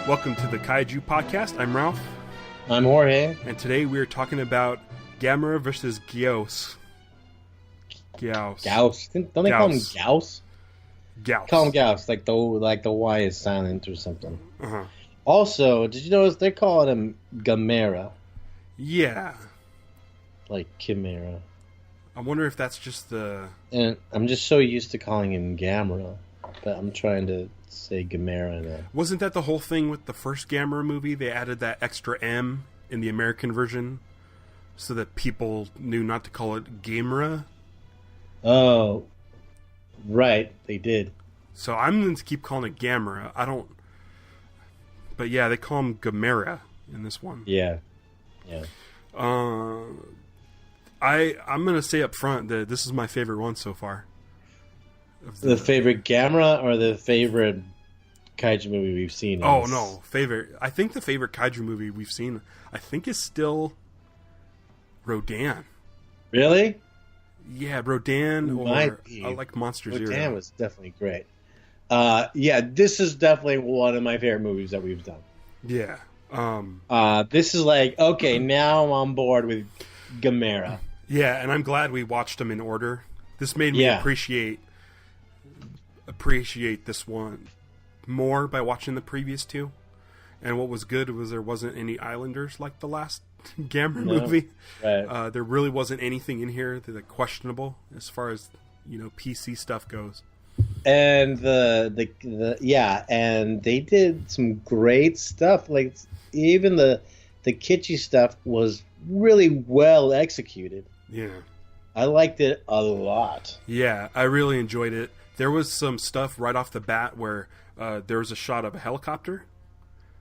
Welcome to the Kaiju podcast. I'm Ralph. I'm Jorge. And today we are talking about Gamera versus Gyaos. Gaos. Don't they call him Gaos? Gaos. Call him Gaos, like the Y is silent or something. Uh-huh. Also, did you notice they're calling him Gamera? Yeah. Like Chimera. I wonder if that's just the... And I'm just so used to calling him Gamera, but I'm trying to say Gamera now. Wasn't that the whole thing with the first Gamera movie? They added that extra M in the American version so that people knew not to call it Gamera. Oh, right, they did. So I'm going to keep calling it Gamera. I don't... But yeah, they call him Gamera in this one. Yeah. I'm going to say up front that this is my favorite one so far. The favorite Gamera or the favorite Kaiju movie we've seen? Oh, no. Favorite. I think the favorite Kaiju movie we've seen, I think, is still Rodan. Really? Yeah, Rodan or I like Monster Zero. Rodan was definitely great. Yeah, this is definitely one of my favorite movies that we've done. Yeah. This is like, okay, now I'm on board with Gamera. Yeah, and I'm glad we watched them in order. This made me appreciate this one more by watching the previous two. And what was good was there wasn't any Islanders like the last Gamera movie. Right. There really wasn't anything in here that's questionable as far as PC stuff goes. And and they did some great stuff. Like even the kitschy stuff was really well executed. Yeah. I liked it a lot. Yeah, I really enjoyed it. There was some stuff right off the bat where there was a shot of a helicopter.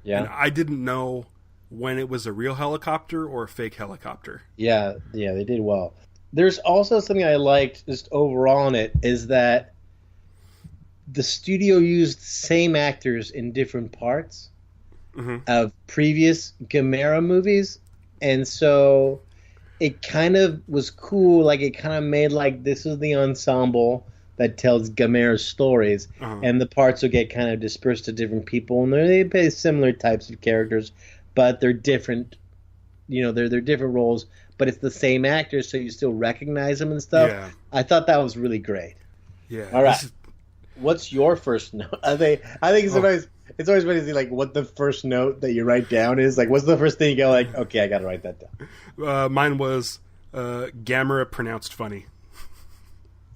Yeah. And I didn't know when it was a real helicopter or a fake helicopter. Yeah, they did well. There's also something I liked just overall in it is that the studio used the same actors in different parts of previous Gamera movies. And so it kind of was cool. Like it kind of made like this is the ensemble that tells Gamera's stories, and the parts will get kind of dispersed to different people, and they play similar types of characters, but they're different. They're different roles, but it's the same actors, so you still recognize them and stuff. Yeah. I thought that was really great. Yeah. All right. What's your first note? I think sometimes it's always funny to see like what the first note that you write down is. Like, what's the first thing you go like? Okay, I got to write that down. Mine was Gamera pronounced funny.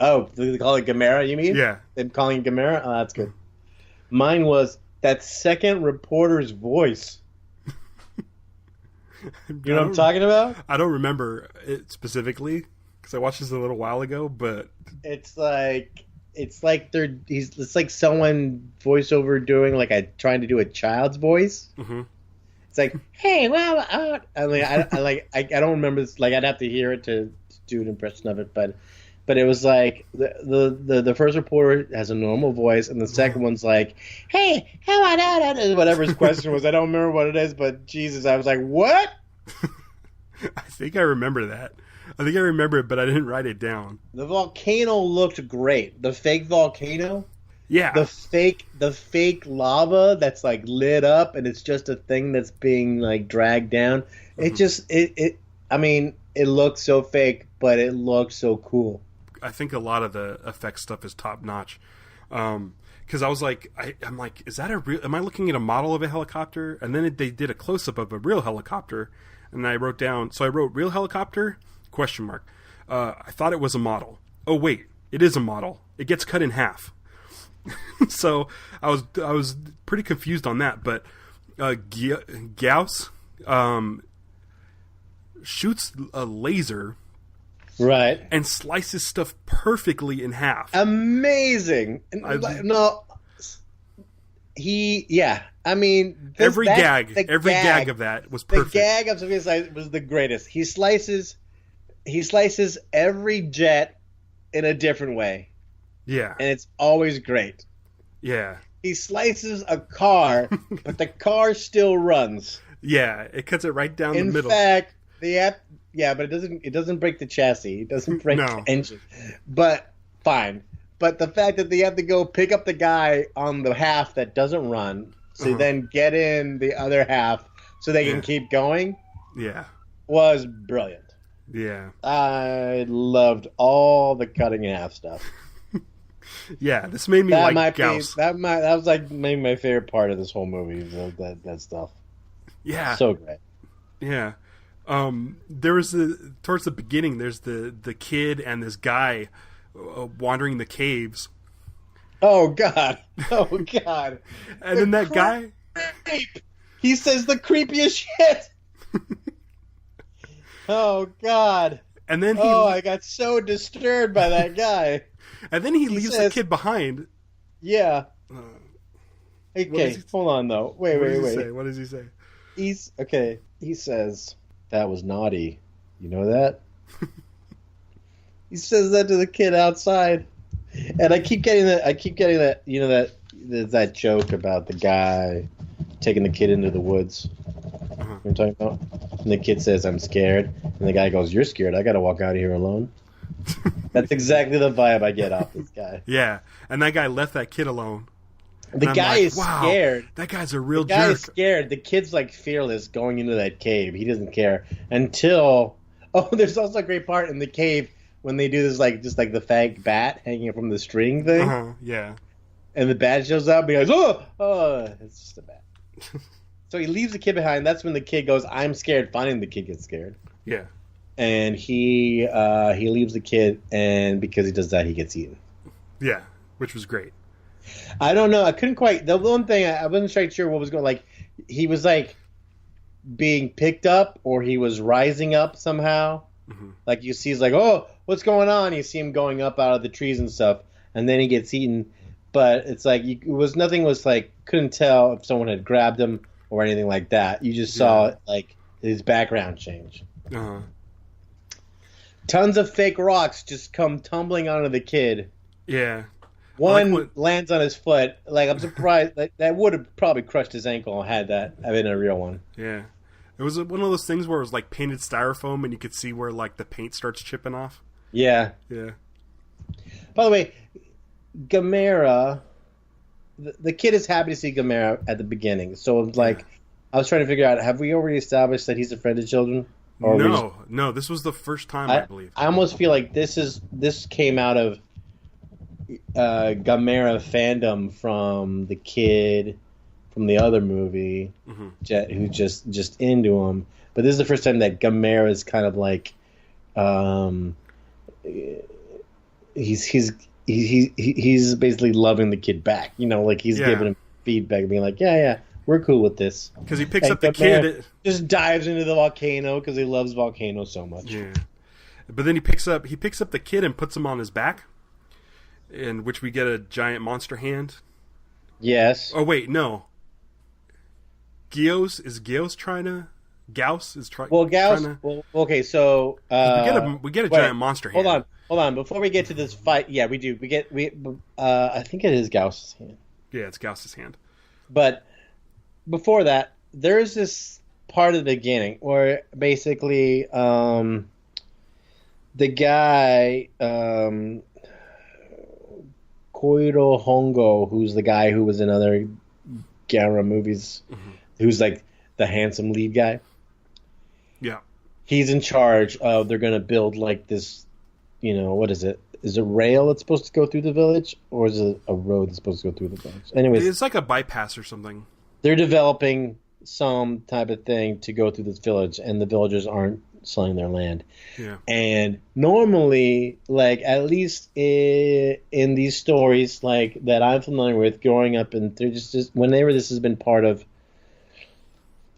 Oh, they call it Gamera, you mean? Yeah. They're calling it Gamera? Oh, that's good. Mine was that second reporter's voice. You know what I'm talking about? I don't remember it specifically because I watched this a little while ago, but it's like someone voiceover doing like trying to do a child's voice. Mm-hmm. It's like, hey, well, I don't remember this. Like, I'd have to hear it to do an impression of it, but it was like the first reporter has a normal voice, and the second one's like, hey, how about that? Whatever his question was, I don't remember what it is, but Jesus, I was like, what? I think I remember that. I think I remember it, but I didn't write it down. The volcano looked great. The fake volcano. Yeah. The fake lava that's like lit up, and it's just a thing that's being like dragged down. It looks so fake, but it looks so cool. I think a lot of the effects stuff is top notch. Because I was like, I'm like, is that am I looking at a model of a helicopter? And then they did a close up of a real helicopter, and I wrote real helicopter ? I thought it was a model. Oh wait, it is a model. It gets cut in half. So I was pretty confused on that. But Gaos shoots a laser. Right. And slices stuff perfectly in half. Amazing. I mean, every gag of that was perfect. The gag of something was the greatest. He slices every jet in a different way. Yeah. And it's always great. Yeah. He slices a car, but the car still runs. Yeah, it cuts it right down the middle. In fact, but it doesn't break the chassis. It doesn't break the engine. But fine. But the fact that they have to go pick up the guy on the half that doesn't run so then get in the other half so they can keep going. Yeah. Was brilliant. Yeah. I loved all the cutting in half stuff. Yeah, this made me like Gaos. That was like maybe my favorite part of this whole movie. That stuff. Yeah. So great. Yeah. There was towards the beginning. There's the kid and this guy wandering the caves. Oh God! Oh God! And then that guy, he says the creepiest shit. Oh God! And then I got so disturbed by that guy. And then he leaves the kid behind. Yeah. Okay, hold on though. Wait. What does he say? He says that was naughty. You know that? He says that to the kid outside, and I keep getting that. You know that joke about the guy taking the kid into the woods. You know what I'm talking about? And the kid says, "I'm scared," and the guy goes, "You're scared. I got to walk out of here alone." That's exactly the vibe I get off this guy. Yeah, and that guy left that kid alone. The guy is scared. That guy's a real jerk. The guy is scared. The kid's like fearless going into that cave. He doesn't care until... Oh, there's also a great part in the cave when they do this, like just like the fake bat hanging from the string thing. Yeah. And the bat shows up and he goes, oh, it's just a bat. So he leaves the kid behind. That's when the kid goes, I'm scared. Finally, the kid gets scared. Yeah. And he leaves the kid, and because he does that, he gets eaten. Yeah, which was great. I don't know. I couldn't quite. The one thing I wasn't quite sure what was going. Like he was like being picked up, or he was rising up somehow. Mm-hmm. Like you see, he's like, "Oh, what's going on?" You see him going up out of the trees and stuff, and then he gets eaten. But it's like nothing was like couldn't tell if someone had grabbed him or anything like that. You just saw like his background change. Tons of fake rocks just come tumbling onto the kid. Yeah. One lands on his foot. Like I'm surprised that would have probably crushed his ankle had that been a real one. Yeah. It was one of those things where it was like painted styrofoam and you could see where like the paint starts chipping off. Yeah. Yeah. By the way, Gamera, the kid is happy to see Gamera at the beginning. So like I was trying to figure out, have we already established that he's a friend of children? Or no, this was the first time I believe. I almost feel like this came out of Gamera fandom from the kid from the other movie, who just into him. But this is the first time that Gamera is kind of like, he's basically loving the kid back. You know, like he's giving him feedback, being like, yeah, we're cool with this. Because he picks up the kid, just dives into the volcano because he loves volcanoes so much. Yeah, but then he picks up the kid and puts him on his back, in which we get a giant monster hand. Yes. Oh wait, no. Gaos is trying to. Well, Gaos. Well, okay, so we get a giant monster hand. Hold on. Before we get to this fight, yeah, we do. I think it is Gaos' hand. Yeah, it's Gaos' hand. But before that, there's this part of the beginning where basically the guy Koiro Hongo, who's the guy who was in other Gamera movies, who's like the handsome lead guy. Yeah. He's in charge of, they're going to build like this, what is it? Is it rail that's supposed to go through the village, or is it a road that's supposed to go through the village? Anyways, it's like a bypass or something. They're developing some type of thing to go through this village, and the villagers aren't selling their land. Yeah. And normally, like at least in these stories, like that I'm familiar with, growing up, and they're just whenever this has been part of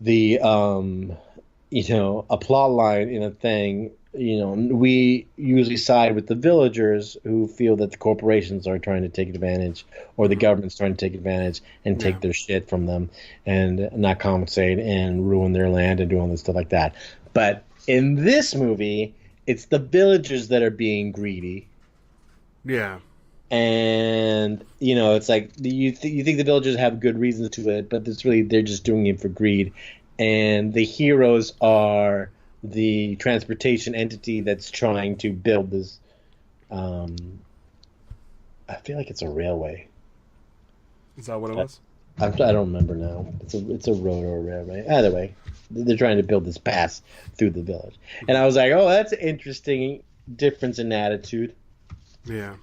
the a plot line in a thing, we usually side with the villagers who feel that the corporations are trying to take advantage, or the government's trying to take advantage and take their shit from them and not compensate and ruin their land and do all this stuff like that. But in this movie, it's the villagers that are being greedy. Yeah. And, it's like you think the villagers have good reasons to it, but it's really they're just doing it for greed. And the heroes are the transportation entity that's trying to build this. I feel like it's a railway. Is that what it was? I don't remember now. It's a road or a railway. Either way, they're trying to build this pass through the village, and I was like, oh, that's an interesting difference in attitude. Yeah.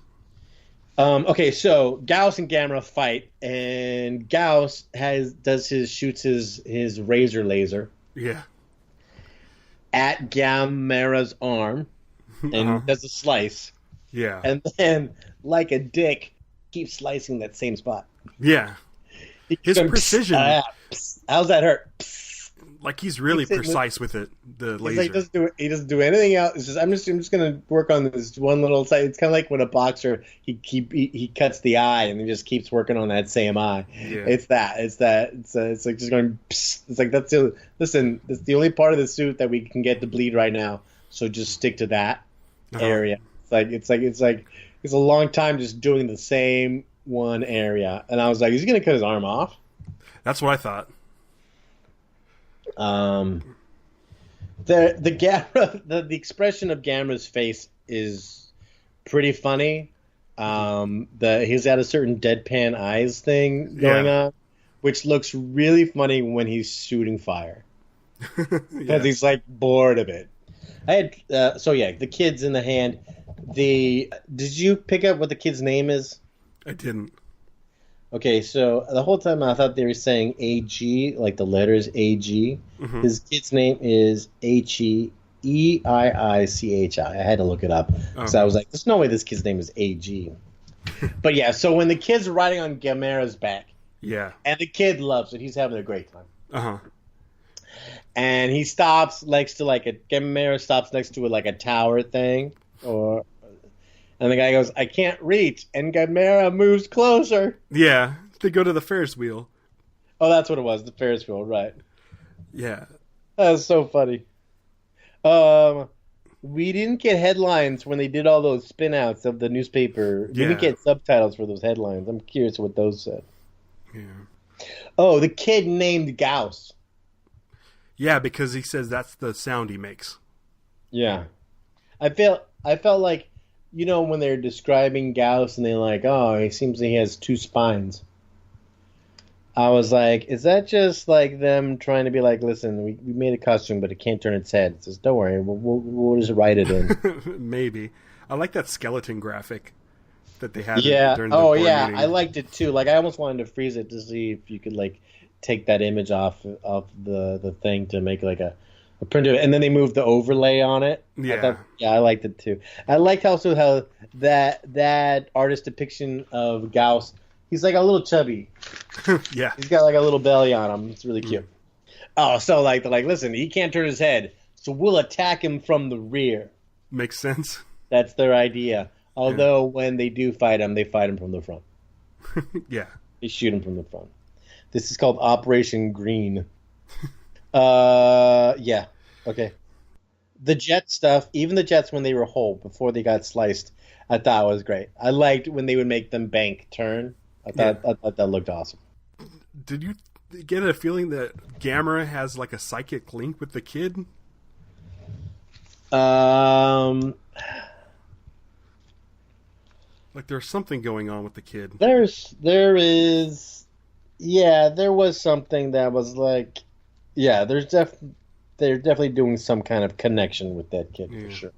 Okay, so Gaos and Gamera fight, and Gaos shoots his razor laser Yeah. at Gamera's arm and does a slice. Yeah. And then, like a dick, keeps slicing that same spot. Yeah. His precision. How's that hurt? Like he's really precise with it. The laser. Like, he doesn't do anything else. It's just, I'm just gonna work on this one little side. It's kind of like when a boxer he cuts the eye and he just keeps working on that same eye. Yeah. It's like just going. Psst. It's like that's the only part of the suit that we can get to bleed right now. So just stick to that area. It's a long time just doing the same one area. And I was like, is he gonna cut his arm off? That's what I thought. The expression of Gamera's face is pretty funny. He's got a certain deadpan eyes thing going on, which looks really funny when he's shooting fire because he's like bored of it. The kid's in the hand. Did you pick up what the kid's name is? I didn't. Okay, so the whole time I thought they were saying AG, like the letters AG. Mm-hmm. His kid's name is Heiichi. I had to look it up. So I was like, there's no way this kid's name is AG. But yeah, so when the kid's riding on Gamera's back, and the kid loves it, he's having a great time. And he stops next to Gamera stops next to a tower thing, and the guy goes, I can't reach. And Gamera moves closer. Yeah, they go to the Ferris wheel. Oh, that's what it was, the Ferris wheel, right. Yeah. That was so funny. We didn't get headlines when they did all those spin-outs of the newspaper. We didn't get subtitles for those headlines. I'm curious what those said. Yeah. Oh, the kid named Gaos. Yeah, because he says that's the sound he makes. Yeah. I felt like, when they're describing Gaos and they're like, oh, he seems like he has two spines. I was like, is that just like them trying to be like, listen, we made a costume, but it can't turn its head. It says, don't worry, we'll just write it in. Maybe. I like that skeleton graphic that they had during the board meeting. I liked it too. Like, I almost wanted to freeze it to see if you could take that image off the thing to make a print of it, and then they moved the overlay on it. Yeah, I liked it too. I liked also how that artist depiction of Gaos, he's like a little chubby. Yeah, he's got like a little belly on him. It's really cute. Oh, so they're like, listen, he can't turn his head, so we'll attack him from the rear. Makes sense. That's their idea. Although when they do fight him, they fight him from the front. Yeah, they shoot him from the front. This is called Operation Green. Yeah. Okay. The jet stuff, even the jets when they were whole, before they got sliced, I thought was great. I liked when they would make them bank turn. I thought that looked awesome. Did you get a feeling that Gamera has like a psychic link with the kid? Like there's something going on with the kid. There is. Yeah, there was something that was like, yeah, they're definitely doing some kind of connection with that kid for sure.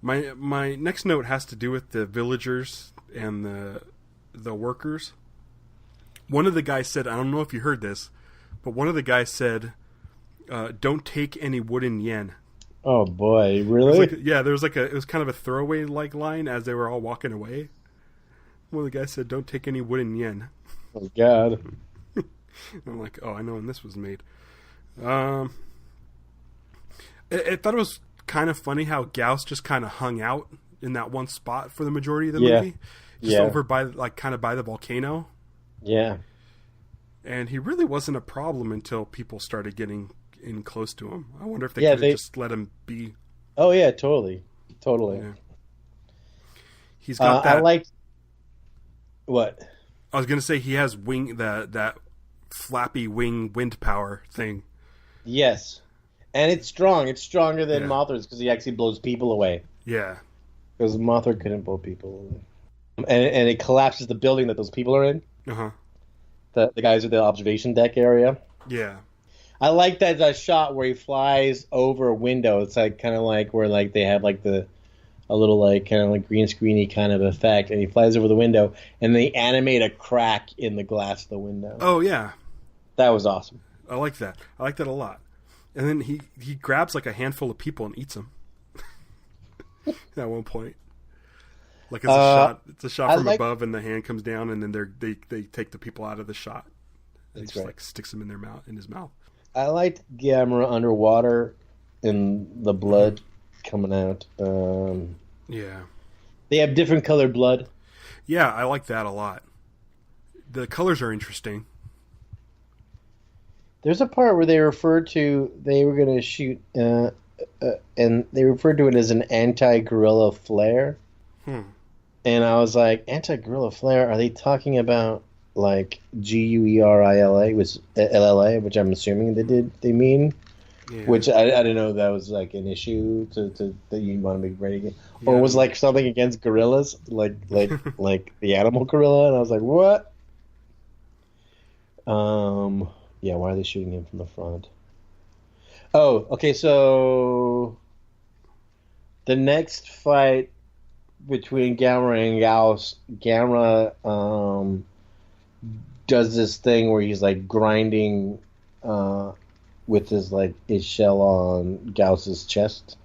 My next note has to do with the villagers and the workers. One of the guys said, I don't know if you heard this, but one of the guys said, "Don't take any wooden yen." Oh boy, really? There was it was kind of a throwaway line as they were all walking away. One of the guys said, "Don't take any wooden yen." Oh God! I'm like, oh, I know when this was made. I thought it was kind of funny how Gaos just kind of hung out in that one spot for the majority of the movie, just over by kind of by the volcano. Yeah. And he really wasn't a problem until people started getting in close to him. I wonder if they could have just let him be. Oh yeah, totally. Yeah. He's got that. I liked what. I was gonna say he has that flappy wing wind power thing. Yes, and it's strong. It's stronger than Mothra's because he actually blows people away. Yeah, because Mothra couldn't blow people away, and it collapses the building that those people are in. the guys with the observation deck area. Yeah. I like that shot where he flies over a window. It's like kind of like where like they have like a little like kind of like green screeny kind of effect, and he flies over the window, and they animate a crack in the glass of the window. Oh yeah, that was awesome. I like that. I like that a lot. And then he grabs like a handful of people and eats them at one point. Like it's a shot. It's a shot from above, and the hand comes down, and then they take the people out of the shot. And he just like sticks them in his mouth. I liked Gamera underwater and the blood coming out. Yeah. They have different colored blood. Yeah, I like that a lot. The colors are interesting. There's a part where they were going to shoot, and they referred to it as an anti-guerrilla flare. And I was like, anti-guerrilla flare? Are they talking about like GUERILA, which LLA, which I'm assuming they mean, which I didn't know that was like an issue to that you want to be ready again, or was like something against gorillas, like like the animal gorilla, and I was like, what? Yeah, why are they shooting him from the front? Oh, okay, so the next fight between Gamera and Gaos, Gamera does this thing where he's like grinding with his shell on Gaos's chest.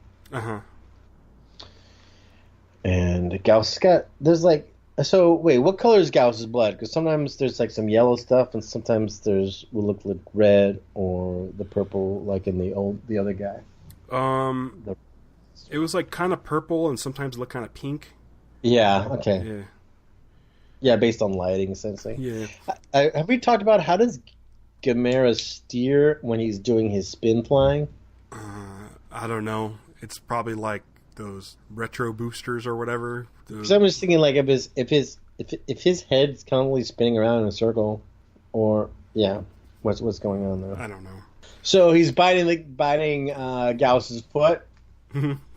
And Gaos wait, what color is Gaos's blood? Because sometimes there's like some yellow stuff, and sometimes will look like red or the purple, like in the other guy. It was like kind of purple, and sometimes it looked kind of pink. Yeah. Okay. Yeah, based on lighting, essentially. Yeah. Have we talked about how does Gamera steer when he's doing his spin flying? I don't know. It's probably like those retro boosters or whatever. Because I'm just thinking, like, if his head's constantly spinning around in a circle, or what's going on there? I don't know. So he's biting Gaos's foot.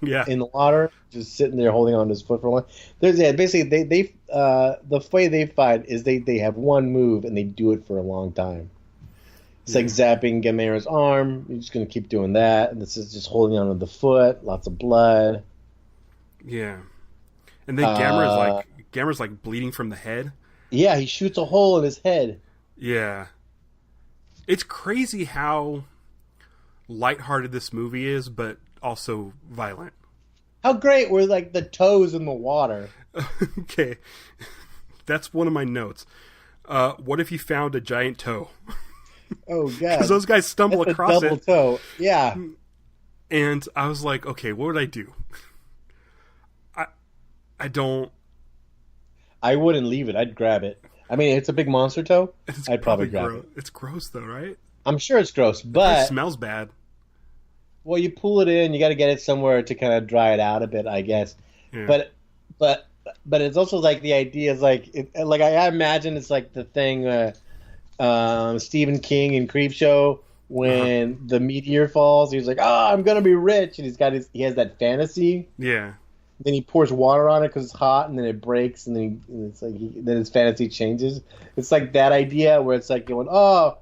Yeah. In the water, just sitting there holding on to his foot for a while. Basically they the way they fight is they have one move and they do it for a long time. It's like zapping Gamera's arm. You're just gonna keep doing that. And this is just holding on to the foot. Lots of blood. Yeah. And then Gamera's like bleeding from the head. Yeah, he shoots a hole in his head. Yeah. It's crazy how lighthearted this movie is, but also violent. How great were like the toes in the water? Okay. That's one of my notes. What if you found a giant toe? Oh god. Because those guys stumble across double toe. Yeah. And I was like, okay, what would I do? I wouldn't leave it. I'd grab it. I mean, it's a big monster toe. I'd probably grab it. It's gross though, right? I'm sure it's gross, but it smells bad. Well, you pull it in. You got to get it somewhere to kind of dry it out a bit, I guess. Yeah. But it's also like the idea is like I imagine it's like the thing Stephen King in Creepshow when the meteor falls. He's like, "Oh, I'm gonna be rich," and he has that fantasy. Yeah. Then he pours water on it because it's hot, and then it breaks, and then his fantasy changes. It's like that idea where it's like going, "Oh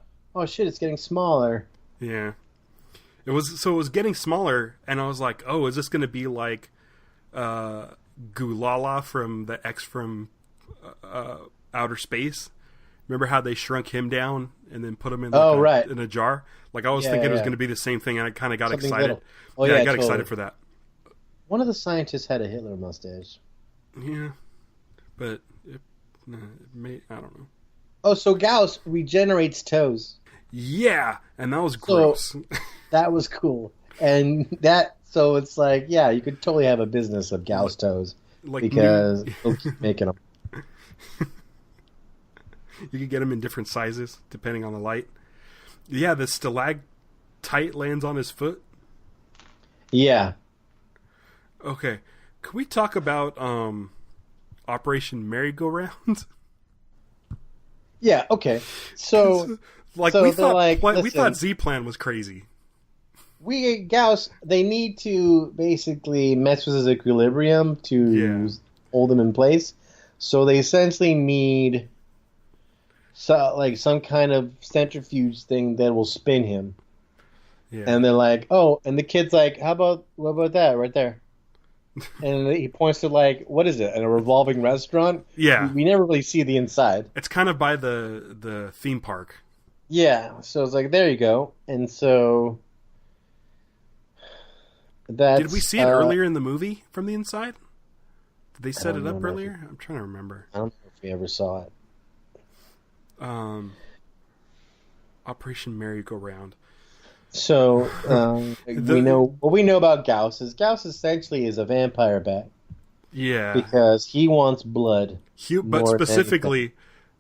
shit, it's getting smaller." Yeah. It was getting smaller, and I was like, "Oh, is this going to be like Gulala from the X from Outer Space? Remember how they shrunk him down and then put him in in a jar? Like I was thinking it was going to be the same thing, and I kind of got excited. Little. Oh yeah, I got excited for that. One of the scientists had a Hitler mustache. Yeah, but I don't know. Oh, so Gaos regenerates toes. Yeah, and that was gross. So, that was cool. And so it's like, yeah, you could totally have a business of Gaos toes. Because they'll keep making them. You could get them in different sizes, depending on the light. Yeah, the stalactite lands on his foot. Yeah. Okay. Can we talk about Operation Merry-Go-Round? Yeah, okay. So... we thought Z-Plan was crazy. Gaos, they need to basically mess with his equilibrium to hold him in place. So they essentially need so like some kind of centrifuge thing that will spin him. Yeah. And they're like, oh, and the kid's like, what about that right there? And he points to like, what is it? A revolving restaurant? Yeah. We never really see the inside. It's kind of by the theme park. Yeah, so it's like, there you go. And so that's... Did we see it earlier in the movie from the inside? Did they set it up remember. earlier? I'm trying to remember. I don't know if we ever saw it. Operation Merry-Go-Round. So we know what we know about Gaos is Gaos essentially is a vampire bat. Yeah. Because he wants blood. But specifically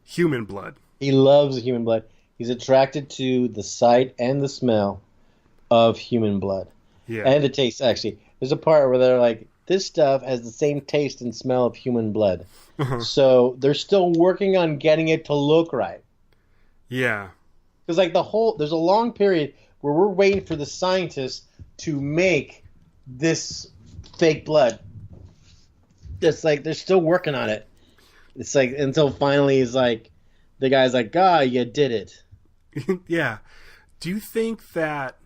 human blood. He loves human blood. He's attracted to the sight and the smell of human blood. Yeah. And the taste, actually. There's a part where they're like, this stuff has the same taste and smell of human blood. Uh-huh. So they're still working on getting it to look right. Yeah. Because like there's a long period where we're waiting for the scientists to make this fake blood. It's like they're still working on it. It's like until finally he's like, the guy's like, you did it. Yeah. Do you think that,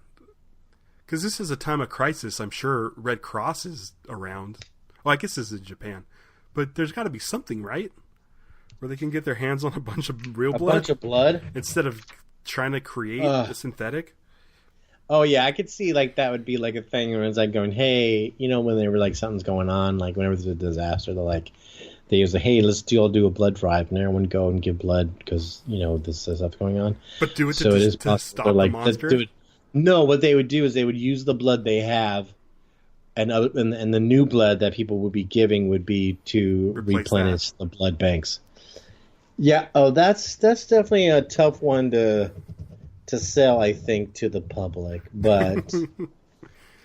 because this is a time of crisis, I'm sure Red Cross is around. Well, I guess this is Japan. But there's got to be something, right? Where they can get their hands on a bunch of real blood? A bunch of blood? Instead of trying to create a synthetic? Oh, yeah, I could see like that would be like a thing where it's like going, hey, when they were like something's going on, like whenever there's a disaster, they use hey, let's all do a blood drive, and everyone go and give blood because, this stuff's going on. But do it so to stop the monster? No, what they would do is they would use the blood they have, and the new blood that people would be giving would be to replenish the blood banks. Yeah, that's definitely a tough one to sell, I think, to the public, but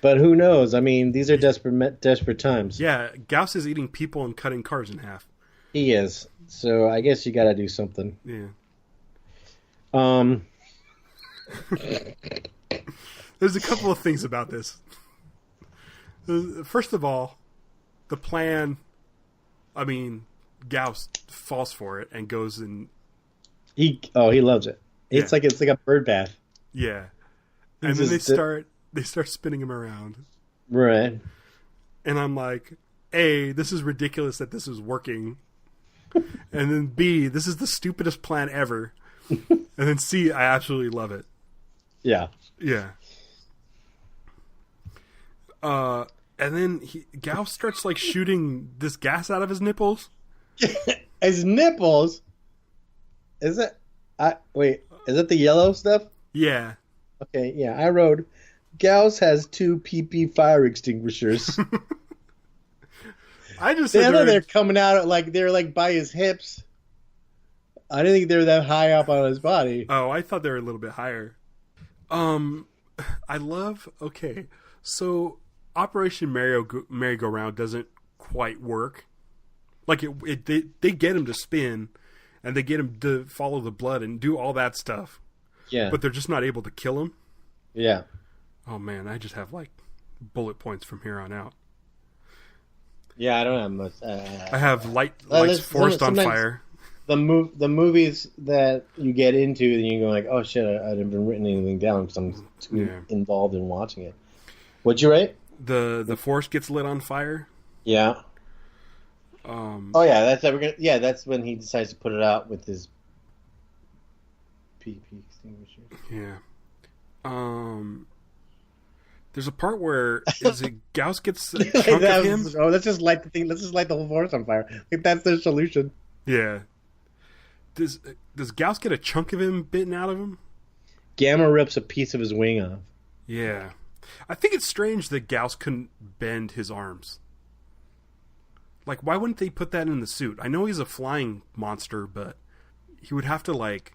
but who knows? I mean, these are desperate times. Yeah, Gaos is eating people and cutting cars in half. He is. So I guess you got to do something. Yeah. There's a couple of things about this. First of all, the plan. I mean, Gaos falls for it and goes and he loves it. It's like a bird bath. Yeah, and then they start spinning him around. Right. And I'm like, A, this is ridiculous that this is working, and then B, this is the stupidest plan ever, and then C, I absolutely love it. Yeah. Yeah. And then Gaos starts like shooting this gas out of his nipples. His nipples? Is it? Wait, is it the yellow stuff? Yeah. Okay, yeah. I wrote, Gaos has 2 PP fire extinguishers. I just said they're coming out they're like by his hips. I didn't think they were that high up on his body. Oh, I thought they were a little bit higher. Okay, so Operation Merry-Go-Round doesn't quite work. Like they get him to spin, and they get him to follow the blood and do all that stuff. Yeah. But they're just not able to kill him. Yeah. Oh man, I just have like bullet points from here on out. Yeah, I don't have much. I have lights forced on fire. The movies that you get into, and you go like, oh shit, I haven't written anything down because I'm too involved in watching it. What'd you write? The forest gets lit on fire. Yeah. Oh yeah, that's when he decides to put it out with his PP extinguisher. Yeah. There's a part where Gaos gets a chunk of him. Let's just light the thing. Let's just light the whole forest on fire. Like that's their solution. Yeah. Does Gaos get a chunk of him bitten out of him? Gamera rips a piece of his wing off. Yeah. I think it's strange that Gaos couldn't bend his arms. Like, why wouldn't they put that in the suit? I know he's a flying monster, but he would have to like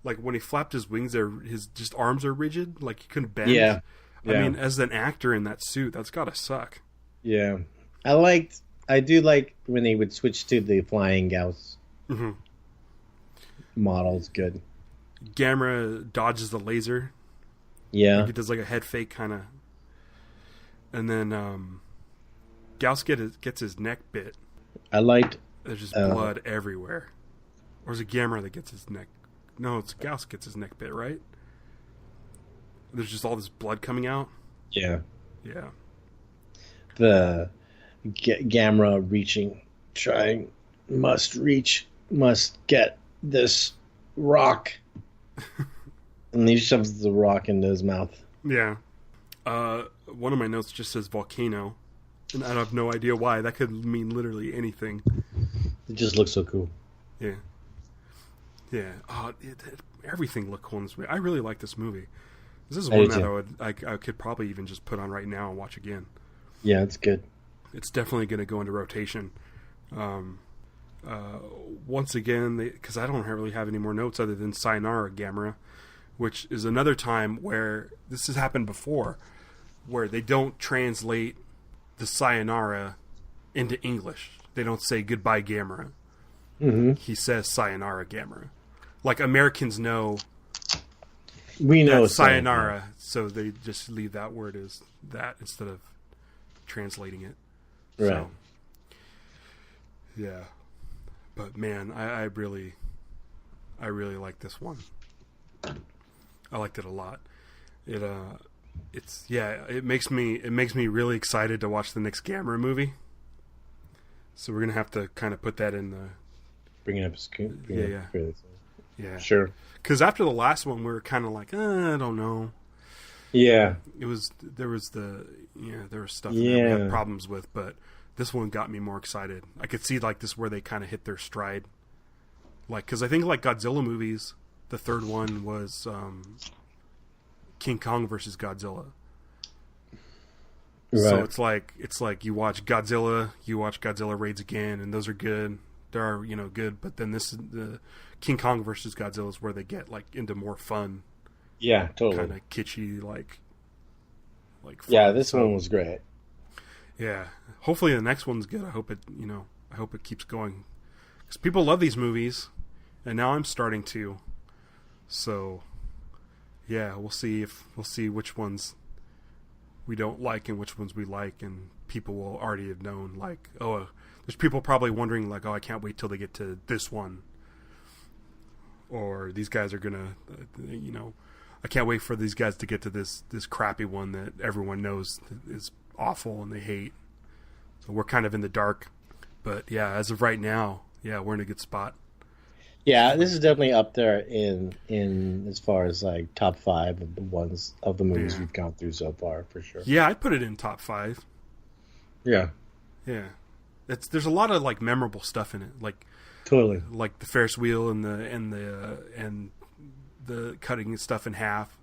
when he flapped his wings, his just arms are rigid. Like he couldn't bend. Yeah. I mean, as an actor in that suit, that's gotta suck. Yeah. I do like when they would switch to the flying Gaos models. Good. Gamera dodges the laser. Yeah. Like he does like a head fake kind of. And then Gaos gets his neck bit. I liked. There's just blood everywhere. Or is it Gamera that gets his neck? No, it's Gaos gets his neck bit, right? There's just all this blood coming out. Yeah. Yeah. The Gamera must get this rock. And he shoves the rock into his mouth. Yeah. One of my notes just says volcano. And I have no idea why. That could mean literally anything. It just looks so cool. Yeah. Yeah. Everything looked cool in this movie. I really like this movie. This is one that I could probably even just put on right now and watch again. Yeah, it's good. It's definitely going to go into rotation. Once again, because I don't really have any more notes other than Sayonara Gamera, which is another time where this has happened before, where they don't translate the Sayonara into English. They don't say goodbye Gamera. Mm-hmm. He says Sayonara Gamera. Like Americans know. We know Sayonara, so they just leave that word as that instead of translating it. Right. So, yeah. But man, I really like this one. I liked it a lot. It makes me really excited to watch the next Gamera movie. So we're gonna have to kind of put that in the bring it up. Yeah, sure. Because after the last one, we were kind of like, I don't know. Yeah, there was stuff that we had problems with, but this one got me more excited. I could see like this where they kind of hit their stride. Like, because I think like Godzilla movies, the third one was King Kong versus Godzilla. Right. So it's like you watch Godzilla Raids Again, and those are good. They are good, but then this is the King Kong versus Godzilla is where they get like into more fun. Yeah, totally. Kind of kitschy, like. Fun. Yeah, this one was great. Yeah, hopefully the next one's good. I hope it keeps going, because people love these movies, and now I'm starting to. So, yeah, we'll see which ones we don't like and which ones we like, and people will already have known. Like, there's people probably wondering, like, I can't wait till they get to this one, or these guys are gonna, I can't wait for these guys to get to this crappy one that everyone knows is awful and they hate. So we're kind of in the dark. But yeah, as of right now, we're in a good spot. Yeah, this is definitely up there in as far as like top 5 of the movies we've gone through so far, for sure. Yeah, I'd put it in top 5. Yeah. Yeah. There's a lot of like memorable stuff in it. Like totally. Like the Ferris wheel and the cutting stuff in half.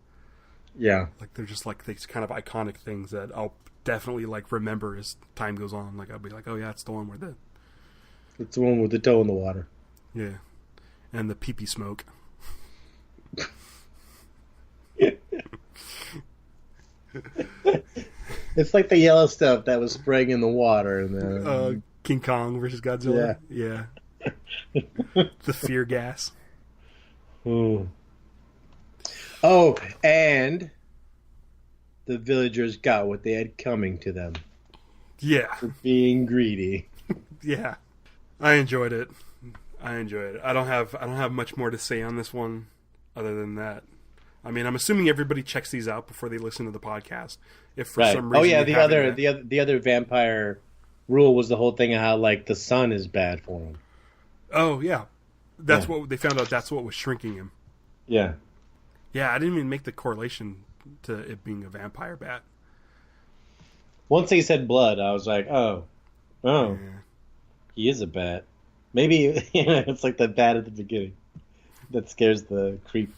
Yeah. Like they're just like these kind of iconic things that I'll definitely like remember as time goes on. Like I'll be like, oh yeah, it's the one it's the one with the toe in the water. Yeah. And the pee-pee smoke. It's like the yellow stuff that was spraying in the water, and then King Kong versus Godzilla. Yeah. The fear gas. Ooh. Oh, and the villagers got what they had coming to them. Yeah. For being greedy. Yeah. I enjoyed it. I don't have much more to say on this one other than that. I mean, I'm assuming everybody checks these out before they listen to the podcast. If for some reason the other vampire rule was the whole thing of how like the sun is bad for him. Oh yeah. That's what they found out, that's what was shrinking him. Yeah. Yeah, I didn't even make the correlation to it being a vampire bat. Once they said blood, I was like, oh, yeah. He is a bat. Maybe it's like the bat at the beginning that scares the creepy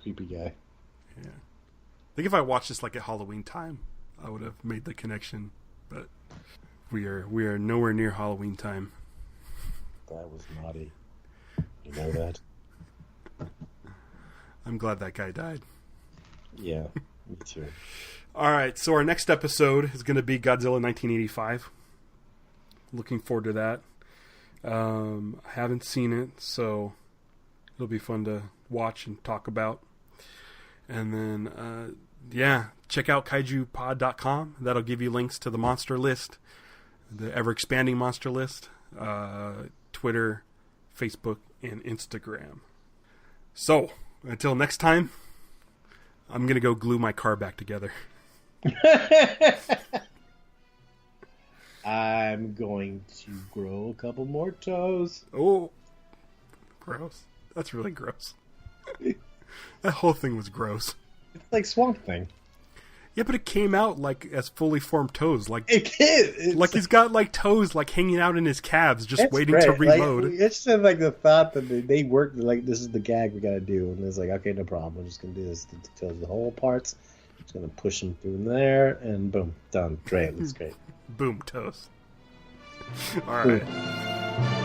guy. Yeah, I think if I watched this like at Halloween time, I would have made the connection. But we are nowhere near Halloween time. That was naughty. You know that. I'm glad that guy died. Yeah, me too. All right, so our next episode is going to be Godzilla 1985. Looking forward to that. I haven't seen it, so it'll be fun to watch and talk about. And then, check out kaijupod.com. That'll give you links to the monster list, the ever-expanding monster list, Twitter, Facebook, and Instagram. So, until next time, I'm going to go glue my car back together. I'm going to grow a couple more toes. Oh, gross. That's really gross. That whole thing was gross. It's like Swamp Thing. Yeah, but it came out like as fully formed toes. Like it is. Like he's got like toes like hanging out in his calves, just waiting great. to reload. Like, it's just like the thought that they worked like this is the gag we gotta do, and it's like okay, no problem. We're just gonna do this. The whole parts. Just gonna push them through there, and boom, done. Great. Looks great. Boom, toes. All right.